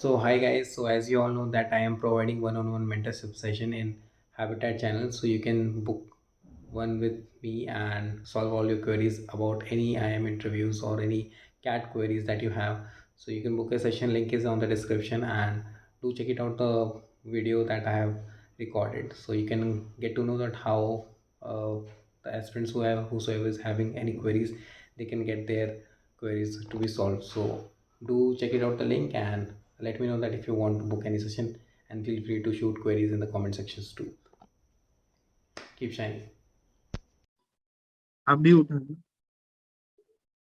So hi guys, so as you all know that I am providing one-on-one mentorship session in Habitat channel, so you can book one with me and solve all your queries about any IM interviews or any CAT queries that you have. So you can book a session, link is on the description, and do check it out the video that I have recorded, so you can get to know that how uh, the aspirants whosoever is having any queries, they can get their queries to be solved. So do check it out the link and let me know that if you want to book any session, and feel free to shoot queries in the comment sections too. Keep shining. अभी उठा ली।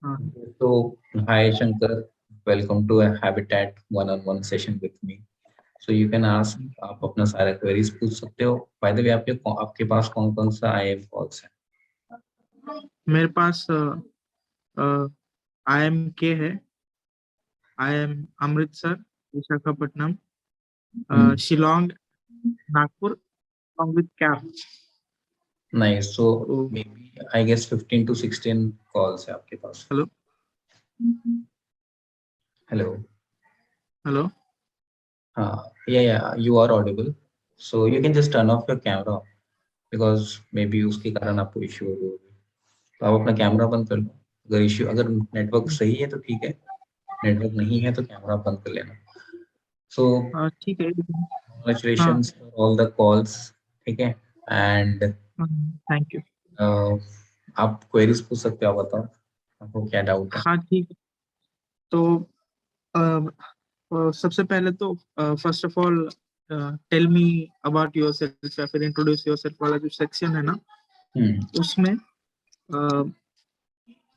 हाँ। So, hi Shankar, welcome to a Habitat one-on-one session with me. So you can ask, आप अपना सारा queries पूछ सकते हो. By the way, आपके पास कौन कौन सा IIM calls है? मेरे पास IMK है, IIM Amritsar, Visakhapatnam, Shillong, Nagpur, along with CAP. Nice. So तो maybe I guess 15 to 16 calls है आपके पास. Hello Hello. Hello Yeah, you are audible. So you can just turn off your camera because maybe उसके कारण आपको issue हो रही होगी. तो आप अपना कैमरा बंद कर लो. अगर नेटवर्क सही है तो ठीक है, नेटवर्क नहीं है तो कैमरा बंद कर लेना. So ठीक है। हाँ, congratulations for all the calls. ठीक है, and थैंक यू। आप queries पूछ सकते हो. आप बताओ आपको क्या डाउट है. हाँ ठीक है। तो सबसे पहले तो first of all tell me about yourself या फिर इंट्रोड्यूस योरसेल्फ वाला जो सेक्शन है ना, उसमें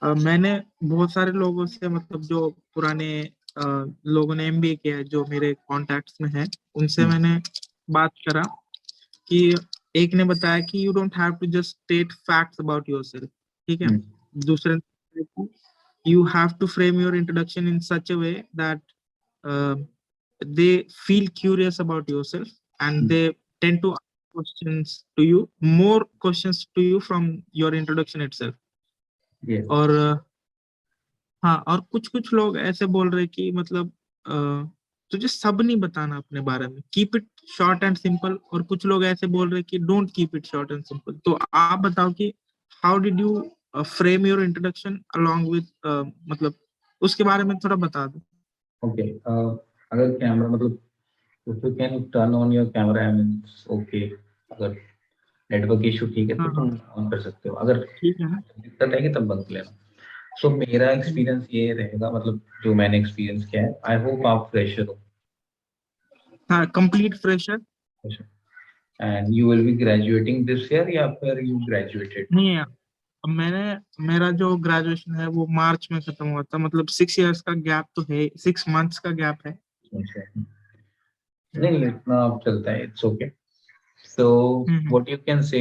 मैंने बहुत सारे लोगों से, मतलब जो पुराने लोगों ने एमबीए किया है, जो मेरे कॉन्टैक्ट्स में है, उनसे मैंने बात करा कि एक ने बताया कि you don't have to just state facts about yourself, ठीक है। दूसरे ने you have to frame your introduction in such a way that they feel curious about yourself and they tend to questions to you, more questions to you from your introduction itself. Yes. और हाँ, और कुछ कुछ लोग ऐसे बोल रहे कि मतलब तुझे सब नहीं बताना अपने बारे में, keep it short and simple. और कुछ लोग ऐसे बोल रहे कि don't keep it short and simple. तो आप बताओ कि how did you frame your introduction along with, मतलब उसके बारे में थोड़ा बता दो। Okay. अगर कैमरा मतलब if you can turn on your camera, I mean okay. अगर नेटवर्क इशू ठीक है तो हाँ तुम ऑन कर सकते हो. अगर ठीक है ना। दिक्कत आएगी तब बंद कर लेना. सो मेरा एक्सपीरियंस ये रहेगा, मतलब जो मैंने एक्सपीरियंस किया है. आई होप आप फ्रेशर हो. हाँ, complete fresher. And you will be graduating this year या फिर यू ग्रेजुएटेड? नहीं है, अब मेरा जो ग्रेजुएशन है वो मार्च में खत्म हुआ था, मतलब 6 इयर्स का गैप तो है, 6 मंथ्स का गैप है। नहीं इतना अब चलता है. It's okay. So what you can say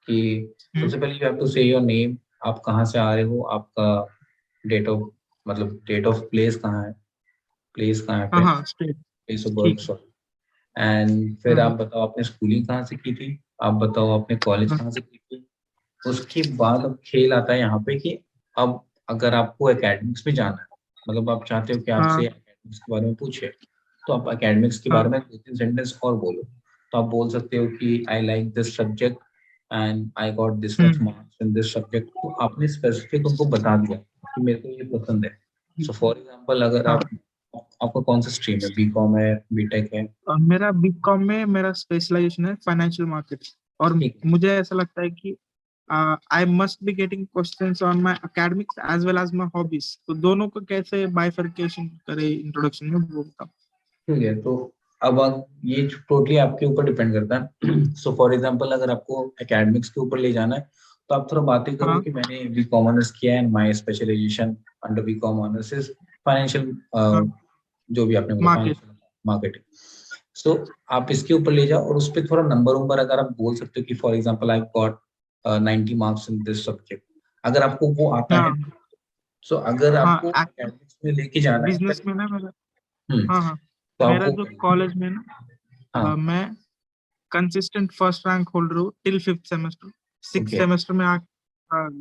कि सबसे पहले यू हैव टू से योर नेम. आप कहाँ से आ रहे हो, आपका डेट ऑफ मतलब डेट ऑफ प्लेस कहाँ है, प्लेस कहाँ है, हाँ हाँ, स्ट्रेट। प्लेस ऑफ ठीक बर्थ. है। सॉरी. एंड फिर आप बताओ आपने स्कूलिंग कहाँ से की थी, आप बताओ आपने कॉलेज कहाँ से की थी. उसके बाद अब खेल आता है यहाँ पे कि अब अगर आपको एकेडमिक्स में जाना है, मतलब आप चाहते हो कि आपसे एकेडमिक्स के बारे में पूछे, तो आप एकेडमिक्स के बारे में 2-3 सेंटेंस और बोलो. तो आप बोल सकते हो कि I like this subject and I got this much marks in this subject. तो आपने स्पेसिफिक उनको बता दिया कि मेरे को ये पसंद है. सो फॉर एग्जांपल अगर आपका कौन सा स्ट्रीम है, बीकॉम है, बीटेक है? मेरा बीकॉम में मेरा स्पेशलाइजेशन है फाइनेंशियल मार्केट्स। और मुझे ऐसा लगता है कि I must be getting questions on my academics as well as my hobbies. तो दोनों को कैसे बाइफरकेशन करे इंट्रोडक्शन में, वो बताओ। ठीक है. तो अब ये टोटली आपके ऊपर डिपेंड करता है. सो फॉर एग्जांपल अगर आपको एकेडमिक्स के ऊपर ले जाना है तो आप थोड़ा बातें करो कि मैंने बीकॉम ऑनर्स किया है and my specialisation under B Com honours is financial, जो भी आपने बोला फाइनेंशियल मार्केटिंग. सो आप इसके ऊपर ले जाओ और उस पर थोड़ा नंबर अगर आप बोल सकते हो कि for example I got 90 marks in this subject, अगर आपको वो आता है. सो अगर आपको एकेडमिक्स में लेके जाना है बिजनेस में ना मेरा, तो मेरा आपको जो कॉलेज में ना, मैं कंसिस्टेंट फर्स्ट रैंक होल्डर हूँ till 5th semester. 6th semester में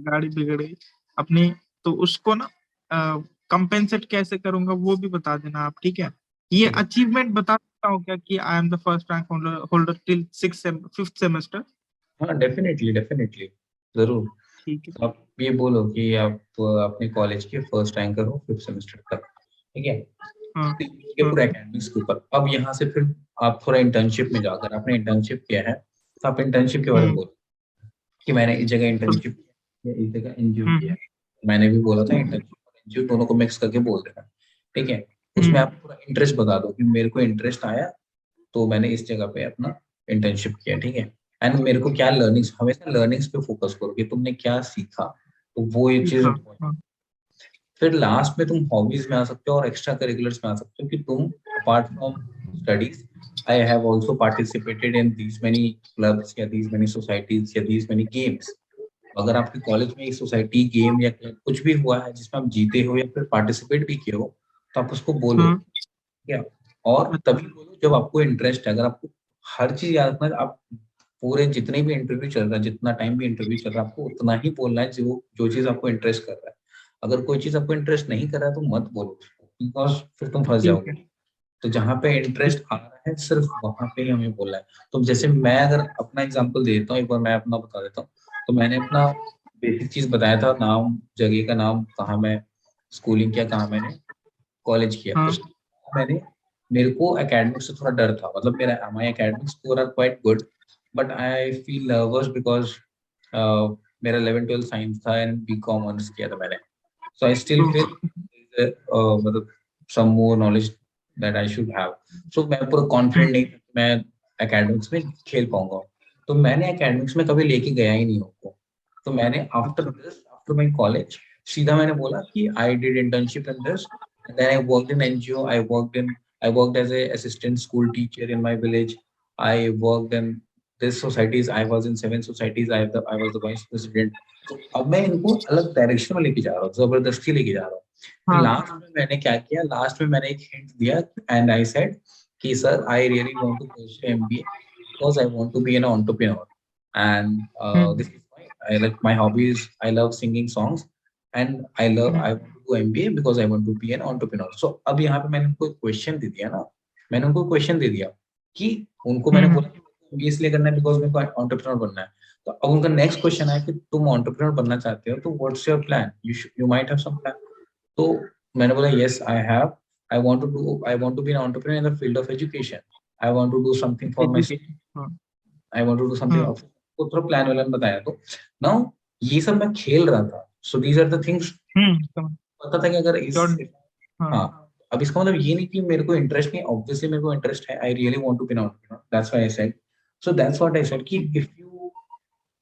गाड़ी बिगड़ गई अपनी, तो उसको ना कंपेंसेट कैसे करूंगा वो भी बता देना आप, ठीक है। ये ठीक है। अचीवमेंट बता सकता हूँ क्या कि I am the first rank holder till 5th semester? हाँ डेफिनेटली डेफिनेटली, जरूर। ठीक है। आप ये बोलो कि आप अपने कॉलेज के फर्स्ट रैंकर हो 5th सेमेस्टर तक, ठीक है। हाँ ठीक है, हाँ पूरा एकेडमिक्स के ऊपर। अब यहाँ से फिर आप थोड़ा इंटर्नशिप में जाओ। अगर आपने इंटर्नशिप किया है तो आप इंटर्नशिप के बारे में हम्म बोलो कि मैंने इस जगह तो- इंटर्नशिप किया, इस जगह एनजीओ किया हम्म है। मैंने भी बोला था इंटर्नशिप और एनजीओ दोनों को मिक्स करके बोल देना, ठीक है। उसमें हम्म आप पूरा इंटरेस्ट बता दो कि मेरे को इंटरेस्ट आया तो मैंने इस जगह पे अपना इंटर्नशिप किया, ठीक है। एंड मेरे को क्या लर्निंग्स, हमेशा लर्निंग्स पे फोकस करो कि तुमने क्या सीखा, तो वो एक चीज। सीखा। हाँ फिर लास्ट में तुम हॉबीज में आ सकते हो और एक्स्ट्रा करिकुलर्स में आ सकते हो कि तुम apart from studies I have also participated in these many clubs या दीज मेनी सोसाइटीज या दीज मेनी गेम्स। अगर आपके कॉलेज में एक सोसाइटी गेम या क्लब कुछ भी हुआ है जिसमें आप जीते हो या फिर पार्टिसिपेट भी किए हो, तो आप उसको बोलो, हाँ। ठीक है। और अच्छा। तभी बोलो जब आपको इंटरेस्ट है। अगर आपको हर चीज याद रखना है, आप पूरे जितने भी इंटरव्यू चल रहा है, जितना टाइम भी इंटरव्यू चल रहा है, आपको उतना ही बोलना है जो जो चीज आपको इंटरेस्ट कर रहा है। अगर कोई चीज आपको इंटरेस्ट नहीं कर रहा है तो मत बोलो उसको, बिकॉज फिर तुम फंस ठीक जाओगे। है। तो जहाँ पे ठीक। इंटरेस्ट आ रहा है सिर्फ वहां पे ही हमें बोलना है। तो जैसे मैं अगर अपना एग्जांपल देता हूँ, एक बार मैं अपना बता देता हूँ। तो मैंने अपना बेसिक चीज बताया था, नाम, जगह का नाम, कहाँ मैं स्कूलिंग किया, कहाँ मैंने कॉलेज किया। हाँ उसके बाद मैंने, मेरे को एकेडमिक्स से थोड़ा डर था, मतलब मेरा my academic score are quite good, but I feel nervous because मेरा 11th 12th साइंस था एंड बी कॉम ऑनर्स किया था मैंने। सो आई स्टिल तो फील मतलब some more knowledge that I should have. So मैं पूरा हम्म कॉन्फिडेंट नहीं था कि मैं एकेडमिक्स में खेल पाऊंगा। तो मैंने एकेडमिक्स में कभी लेके गया ही नहीं उनको। तो मैंने आफ्टर अच्छा। दिस, आफ्टर माय कॉलेज, सीधा मैंने बोला कि I did internship in this, then I worked in NGO, I worked as a assistant school teacher in my village, I worked in this societies, I was in 7 societies, I was the vice president. तो अब मैं इनको अलग direction में लेके जा रहा हूँ, जबरदस्ती लेके जा रहा हूँ। फिर हाँ लास्ट में मैंने क्या किया, लास्ट में मैंने एक हिंट दिया एंड आई सेड कि sir I really want to pursue MBA because I want to be an entrepreneur and hmm this is my, I like my hobbies, I love singing songs and I want to do MBA because I want to be an entrepreneur. So अब यहाँ पे मैंने उनको एक question दे दिया ना, मैंने उनको क्वेश्चन दे दिया कि उनको मैंने हम्म बोला कि एमबीए इसलिए करना है बिकॉज मेरे को एंटरप्रेन्योर बनना है। तो अब उनका नेक्स्ट क्वेश्चन है कि तुम एंटरप्रेन्योर बनना चाहते हो तो what's your plan, you might have some plan. तो मैंने बोला yes I have, I want to be an entrepreneur in the field of education, I want to do something for my city, education. हाँ I want to do something. हाँ तो थोड़ा plan वाला बताया। तो नाउ ये सब मैं खेल रहा था, so these are the things. समझ। पता था कि अगर इस, श्योर। हाँ हाँ, अब इसका मतलब ये नहीं कि मेरे को इंटरेस्ट नहीं, ऑब्वियसली मेरे को इंटरेस्ट है, I really want to be an entrepreneur, that's why I said. So that's what I said कि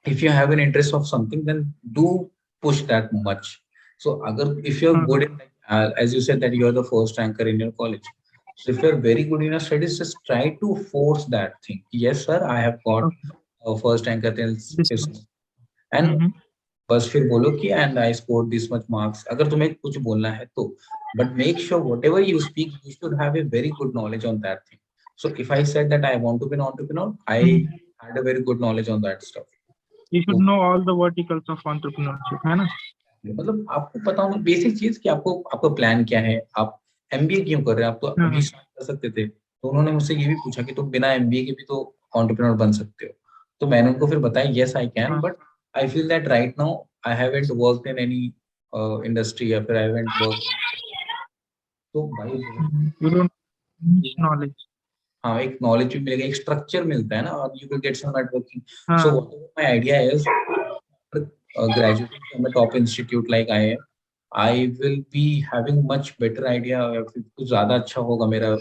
if you have an interest of something, then do push that much. So agar if you're हाँ good in as you said that you are the first ranker in your college, so if you're very good in your studies, just try to force that thing. Yes sir, I have got okay. a first ranker till this fifth much. semester. And हम्म बस फिर बोलो कि and I scored this much marks, अगर तुम्हें कुछ बोलना है तो, but make sure whatever you speak you should have a very good knowledge on that thing. So if I said that I want to be an entrepreneur, I had a very good knowledge on that stuff. You should to know all the verticals of entrepreneurship, है ना? मतलब आपको पता होगा basic चीज कि आपको, आपका प्लान क्या है, आप एमबीए क्यों कर रहे हैं। आप तो अभी हाँ स्टार्ट कर सकते थे। तो उन्होंने मुझसे ये भी पूछा कि तुम बिना एमबीए के भी तो एंटरप्रेन्योर बन सकते हो। तो मैंने उनको फिर बताया यस आई कैन, हाँ। But I feel that right now I haven't worked in any industry या फिर आई हैवंट वर्क। तो भाई यू डोंट नॉलेज। हाँ, एक नॉलेज भी मिलेगा, एक स्ट्रक्चर मिलता है ना, और you will get some networking. So हाँ whatever my idea is, graduating from a top institute like IIM, I will be having much better idea, या फिर कुछ ज्यादा अच्छा होगा मेरा,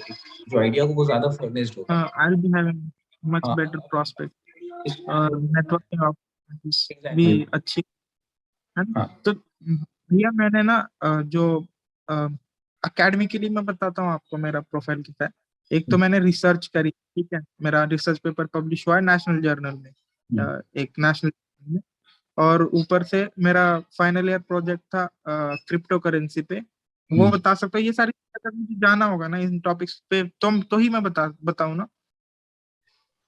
जो आइडिया होगा वो ज्यादा फर्निश्ड होगा। हाँ। I will be having much हाँ बेटर प्रोस्पेक्ट और नेटवर्किंग अपॉर्चुनिटीज भी एग्जैक्टली। अच्छी है ना? हाँ तो भैया मैंने ना जो अकेडमी के लिए मैं बताता हूँ आपको मेरा प्रोफाइल क्या है। एक तो मैंने रिसर्च करी, ठीक है, मेरा रिसर्च पेपर पब्लिश हुआ है नेशनल जर्नल में, एक नेशनल में। और ऊपर से मेरा फाइनल ईयर प्रोजेक्ट था क्रिप्टो करेंसी पे। वो बता सकता हूँ, ये सारी चीजें अगर मुझे जाना होगा ना इन टॉपिक्स पे तो ही मैं बताऊँ ना।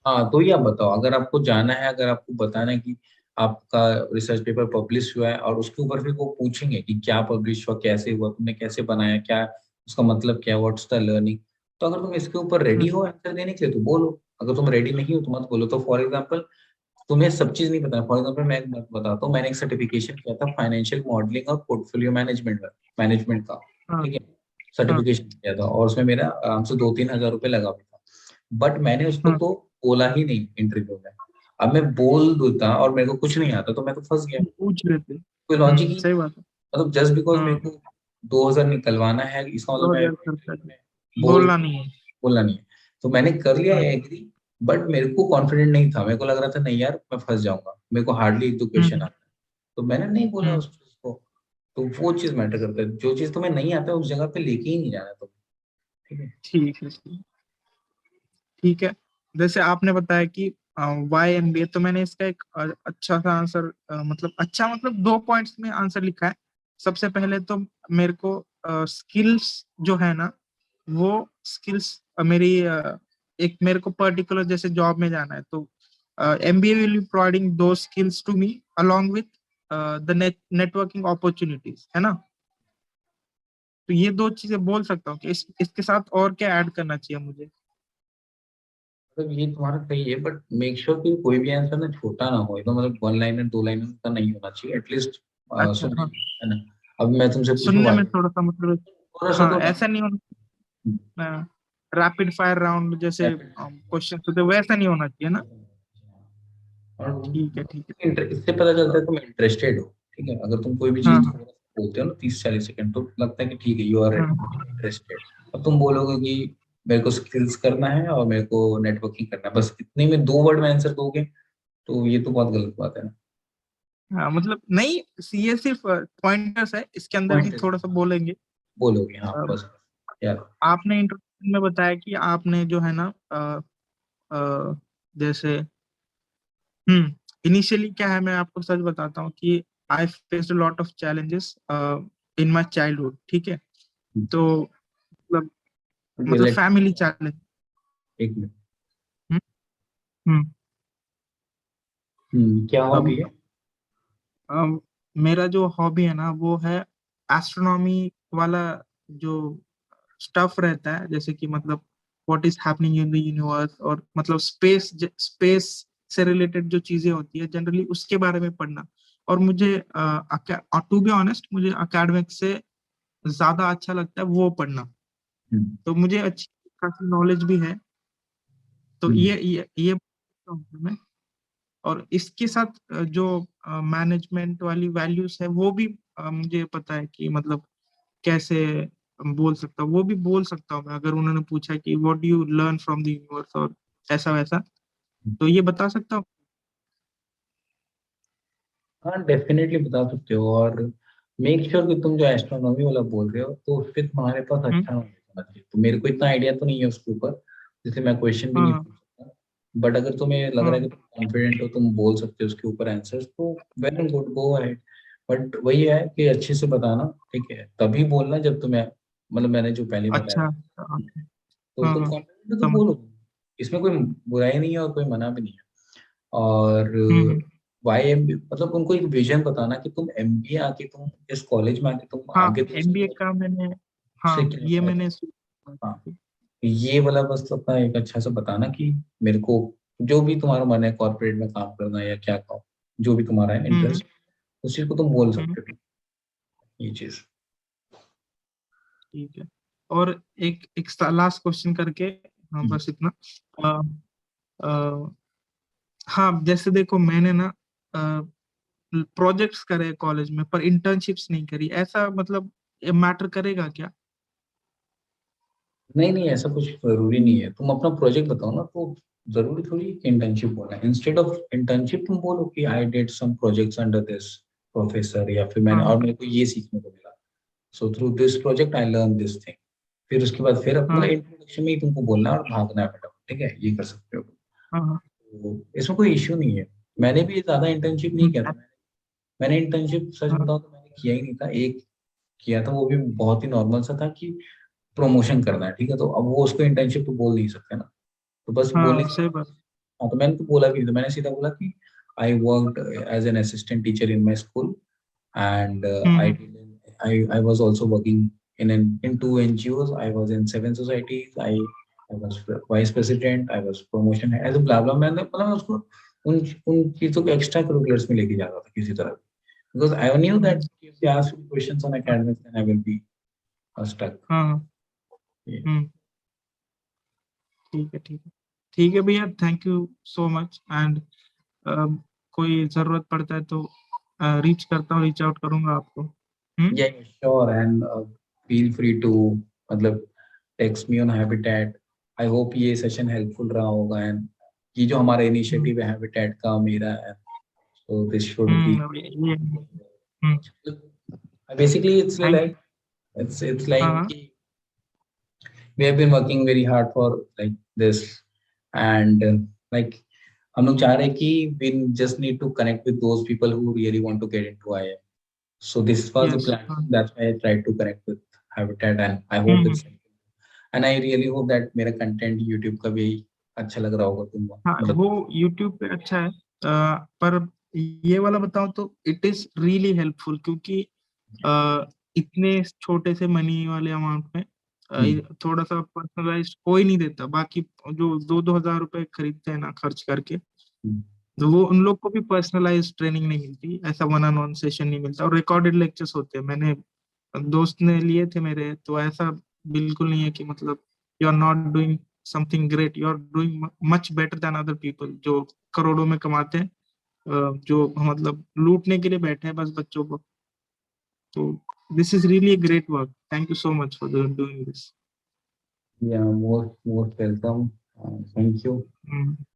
हाँ, तो ये आप बताओ, अगर आपको जाना है, अगर आपको बताना है कि आपका रिसर्च पेपर पब्लिश हुआ है और उसके ऊपर फिर वो पूछेंगे कि क्या पब्लिश हुआ, कैसे हुआ, तुमने कैसे बनाया, क्या उसका मतलब क्या, व्हाट्स द लर्निंग, तो अगर तुम इसके ऊपर रेडी हो आंसर देने के लिए तो बोलो, अगर तुम रेडी नहीं हो तो मत बोलो। तो फॉर एग्जाम्पल तुम्हें सब चीज नहीं पता है, फॉर एग्जाम्पल मैं एक बात बताता हूँ, मैंने एक सर्टिफिकेशन किया था फाइनेंशियल मॉडलिंग और पोर्टफोलियो मैनेजमेंट का, हाँ ठीक है, हाँ सर्टिफिकेशन किया था, और उसमें मेरा आराम से 2-3 हज़ार रुपये लगा भी था। बट मैंने उसको हाँ तो बोला ही नहीं इंटरव्यू में। अब मैं बोल देता और मेरे को कुछ नहीं आता तो मैं तो फंस गया, पूछ लेते। कोई लॉजिक ही, सही बात है। मतलब जस्ट बिकॉज मेरे हाँ को 2,000 निकलवाना है इसका मतलब मैं 2000 खर्चा इंटरव्यू है, में बोल बोलना नहीं है। बोलना नहीं है। तो मैंने कर लिया हाँ एग्री, बट मेरे को कॉन्फिडेंट नहीं था, मेरे को लग रहा था नहीं यार मैं फंस जाऊंगा, मेरे को हार्डली 1-2 क्वेश्चन हम्म आता है, तो मैंने नहीं बोला हम्म उस चीज को। तो वो चीज मैटर करता है, जो चीज तुम्हें नहीं आता है उस जगह पे लेके ही नहीं जाना तुम, ठीक है। ठीक है ठीक है। जैसे आपने बताया कि वाई एमबीए, तो मैंने इसका एक अच्छा सा आंसर, मतलब अच्छा मतलब 2 पॉइंट्स में आंसर लिखा है। सबसे पहले तो मेरे को स्किल्स जो है ना, वो स्किल्स मेरी एक मेरे को पर्टिकुलर जैसे जॉब में जाना है, तो MBA will be providing two skills to me along with the networking opportunities, है ना। तो ये दो चीजें बोल सकता हूँ कि इसके साथ और क्या ऐड करना चाहिए मुझे। मतलब ये तुम्हारा सही है, बट मेक श्योर कि कोई भी आंसर ना छोटा ना हो, एकदम मतलब 1 लाइनर 2 लाइनर का नहीं होना चाहिए एटलीस्ट, अच्छा सुनने हाँ, में, है ना। अब मैं तुमसे पूछूं सुनने भाई, में थोड़ा सा मतलब, थोड़ा सा हाँ तो ऐसा नहीं होना, रैपिड फायर राउंड जैसे क्वेश्चन होते वैसा नहीं होना चाहिए ना। और ठीक है ठीक है। इससे पता चलता तो, है तुम इंटरेस्टेड हो, ठीक है। अगर तुम कोई भी हाँ चीज थोड़ा सा बोलते हो ना 30-40 सेकंड, तो लगता है कि ठीक है यू आर हाँ इंटरेस्टेड। अब तुम बोलोगे कि मेरे को स्किल्स करना है और मेरे को नेटवर्किंग करना है, बस इतने में 2 वर्ड में आंसर दोगे, तो ये तो बहुत गलत बात है ना। हाँ, मतलब नहीं, ये सिर्फ पॉइंटर्स है, इसके अंदर भी पॉइंट थोड़ा सा बोलेंगे। बोलोगे, हाँ अ, बस यार। आपने इंट्रोडक्शन में बताया कि आपने जो है ना जैसे, इनिशियली क्या है, मैं आपको सच बताता हूँ कि I faced lot of challenges in my childhood, ठीक है। तो मतलब मतलब रिलेट, फैमिली चैलेंज। एक मिनट। हम्म हम्म। क्या हॉबी अब है? मेरा जो हॉबी है ना, वो है एस्ट्रोनॉमी वाला जो स्टफ रहता है, जैसे कि मतलब what is happening in the universe, और मतलब स्पेस से रिलेटेड जो चीजें होती है जनरली उसके बारे में पढ़ना। और मुझे टू बी ऑनेस्ट, मुझे एकेडमिक से ज्यादा अच्छा लगता है वो पढ़ना। हम्म, तो मुझे अच्छी खासी नॉलेज भी है। तो हम्म, ये मैं, और इसके साथ जो मैनेजमेंट वाली वैल्यूज है वो भी मुझे पता है कि मतलब कैसे बोल सकता हूँ, वो भी बोल सकता हूँ मैं, अगर उन्होंने पूछा कि what do you learn from the universe और ऐसा वैसा, तो ये बता सकता हूँ। हाँ डेफिनेटली बता सकते हो। और मेक श्योर कि तुम जो एस्ट्रोनॉमी वाला बोल रहे हो तो उस पर तुम्हारे पास हम्म, अच्छा नॉलेज होना चाहिए। तो मेरे को इतना आइडिया तो नहीं है उसके ऊपर, इसलिए मैं क्वेश्चन भी नहीं हाँ पूछ सकता। बट अगर तुम्हें लग रहा है हाँ कि तुम कॉन्फिडेंट हो, तुम बोल सकते हो उसके ऊपर आंसर्स, तो well and good, go ahead. But वही है कि अच्छे से बताना, ठीक है, तभी बोलना जब तुम्हें, मतलब मैंने जो पहले बताया अच्छा, था, हाँ तो तुम हाँ कॉन्फिडेंट हो तो समझ। बोलो, इसमें कोई बुराई नहीं है और कोई मना भी नहीं है। और हम्म। वाई एम बी, मतलब उनको एक विजन बताना कि तुम एमबीए आके, तुम इस कॉलेज में आके तुम हाँ आगे तो एमबीए सोचो का मैंने, से हाँ क्या ये फायदा। मैंने हाँ, ये वाला बस अपना एक अच्छा सा बताना कि मेरे को जो भी तुम्हारा मन है कॉर्पोरेट में काम करना या क्या काम, जो भी तुम्हारा है हम्म इंटरेस्ट, उस चीज को तुम बोल हम्म, सकते हो, ये चीज। ठीक है। और एक एक लास्ट क्वेश्चन करके, हाँ बस इतना। अ, अ, हाँ जैसे देखो, मैंने ना प्रोजेक्ट्स करे कॉलेज में पर इंटर्नशिप्स नहीं करी, ऐसा मतलब मैटर करेगा क्या? नहीं नहीं, ऐसा कुछ जरूरी नहीं है, तुम अपना प्रोजेक्ट बताओ ना, तो जरूरी थोड़ी इंटर्नशिप बोलना है। इंस्टेड ऑफ इंटर्नशिप तुम बोलो कि I did some projects under this professor, या फिर मैंने, और हाँ मेरे को ये सीखने को मिला, so through this project I learn this thing. फिर उसके बाद फिर मतलब हाँ इंट्रोडक्शन में ही तुमको बोलना है और भागना है मैडम, ठीक है, ये कर सकते हो। हाँ हाँ, तो इसमें कोई इश्यू नहीं है। मैंने भी ज्यादा इंटर्नशिप नहीं किया था, मैंने इंटर्नशिप सच हाँ बताऊं तो मैंने किया ही नहीं था, एक किया था, वो भी बहुत ही नॉर्मल सा था कि प्रमोशन करना है, ठीक है, तो अब वो उसको इंटर्नशिप तो बोल नहीं सकते ना, तो बस बोलने हाँ के सही बाद, बात। हाँ, तो मैंने तो बोला भी नहीं था, मैंने सीधा बोला कि I worked as an assistant teacher in my school, and hmm I hmm I was also working in 2 NGOs. I was in 7 societies. I was vice president. I was promotion as a blah blah. मैंने मतलब उसको उन चीजों को extra curriculars में लेके जा रहा था किसी तरह, because I knew that if they ask me questions on academics, then I will be stuck. हाँ Yeah. ठीक है ठीक है भैया, thank you so much. And कोई जरूरत पड़ता है तो रीच आउट करूंगा आपको। Yeah, sure, and feel free to मतलब text me on Habitat. I hope ये सेशन हेल्पफुल रहा होगा, एंड ये जो हमारा इनिशिएटिव है Habitat का मेरा है, so this should be basically it's like it's like कि we have been working very hard for like this, and like हम लोग चाह रहे हैं कि we just need to connect with those people who really want to get into IIM. So this was the platform. That's why I tried to connect with Habitat, and I hope it's and I really hope that मेरा content YouTube का भी अच्छा लग रहा होगा तुमको। हाँ, वो YouTube पे अच्छा है, पर ये वाला बताऊं तो इट इज रियली हेल्पफुल, क्योंकि इतने छोटे से मनी वाले अमाउंट में थोड़ा सा पर्सनलाइज्ड कोई नहीं देता। बाकी जो 2-2 हजार रुपए खरीदते हैं ना खर्च करके, तो वो उन लोग को भी पर्सनलाइज्ड ट्रेनिंग नहीं मिलती, ऐसा 1-on-1 सेशन नहीं मिलता, और रिकॉर्डेड लेक्चर्स होते हैं। मैंने दोस्त ने लिए थे मेरे, तो ऐसा बिल्कुल नहीं है कि मतलब you are not doing something great, you are doing much better than other people जो करोड़ों में कमाते हैं, जो मतलब लूटने के लिए बैठे हैं बस बच्चों को। तो this is really a great work, thank you so much for doing this. Yeah, most welcome. Thank you.